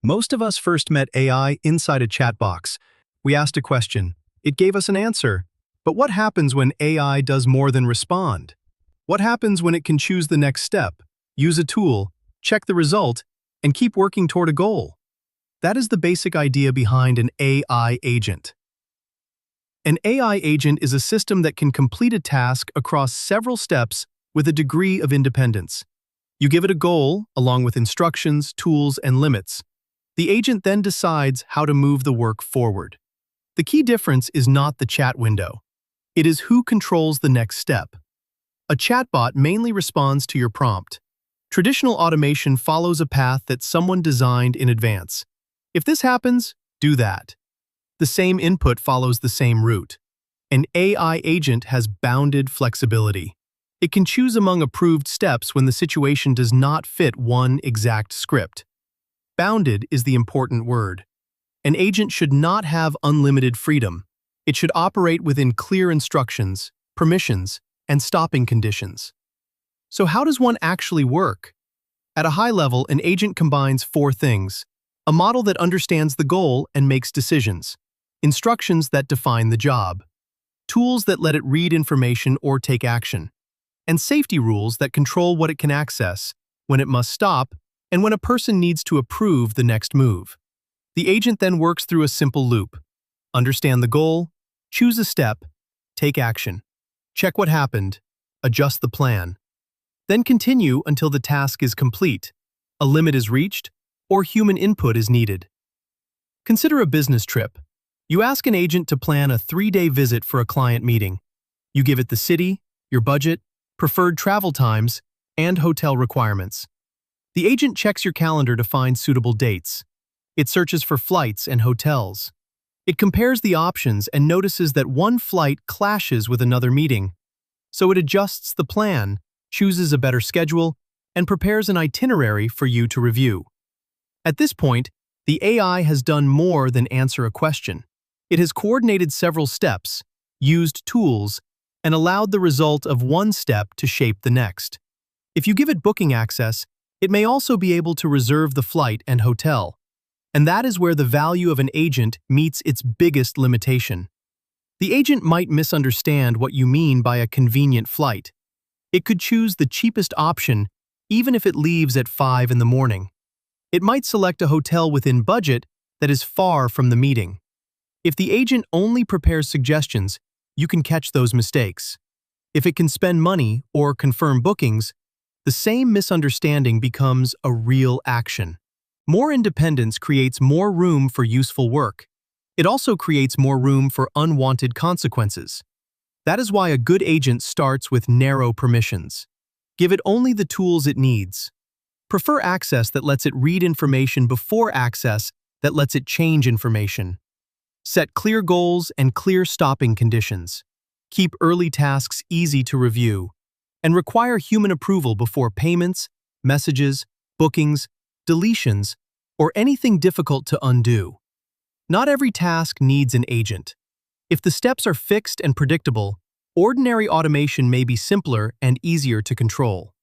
Most of us first met AI inside a chat box. We asked a question. It gave us an answer. But what happens when AI does more than respond? What happens when it can choose the next step, use a tool, check the result, and keep working toward a goal? That is the basic idea behind an AI agent. An AI agent is a system that can complete a task across several steps with a degree of independence. You give it a goal, along with instructions, tools, and limits. The agent then decides how to move the work forward. The key difference is not the chat window. It is who controls the next step. A chatbot mainly responds to your prompt. Traditional automation follows a path that someone designed in advance. If this happens, do that. The same input follows the same route. An AI agent has bounded flexibility. It can choose among approved steps when the situation does not fit one exact script. Bounded is the important word. An agent should not have unlimited freedom. It should operate within clear instructions, permissions, and stopping conditions. So how does one actually work? At a high level, an agent combines four things: a model that understands the goal and makes decisions, instructions that define the job, tools that let it read information or take action, and safety rules that control what it can access, when it must stop, and when a person needs to approve the next move. The agent then works through a simple loop. Understand the goal, choose a step, take action, check what happened, adjust the plan. Then continue until the task is complete, a limit is reached, or human input is needed. Consider a business trip. You ask an agent to plan a 3-day visit for a client meeting. You give it the city, your budget, preferred travel times, and hotel requirements. The agent checks your calendar to find suitable dates. It searches for flights and hotels. It compares the options and notices that one flight clashes with another meeting. So it adjusts the plan, chooses a better schedule, and prepares an itinerary for you to review. At this point, the AI has done more than answer a question. It has coordinated several steps, used tools, and allowed the result of one step to shape the next. If you give it booking access, it may also be able to reserve the flight and hotel. And that is where the value of an agent meets its biggest limitation. The agent might misunderstand what you mean by a convenient flight. It could choose the cheapest option, even if it leaves at 5 in the morning. It might select a hotel within budget that is far from the meeting. If the agent only prepares suggestions, you can catch those mistakes. If it can spend money or confirm bookings, the same misunderstanding becomes a real action. More independence creates more room for useful work. It also creates more room for unwanted consequences. That is why a good agent starts with narrow permissions. Give it only the tools it needs. Prefer access that lets it read information before access that lets it change information. Set clear goals and clear stopping conditions. Keep early tasks easy to review. And require human approval before payments, messages, bookings, deletions, or anything difficult to undo. Not every task needs an agent. If the steps are fixed and predictable, ordinary automation may be simpler and easier to control.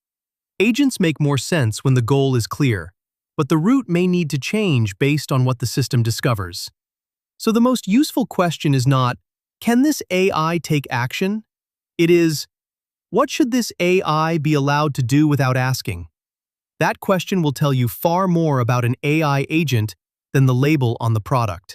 Agents make more sense when the goal is clear, but the route may need to change based on what the system discovers. So the most useful question is not, can this AI take action? It is, what should this AI be allowed to do without asking? That question will tell you far more about an AI agent than the label on the product.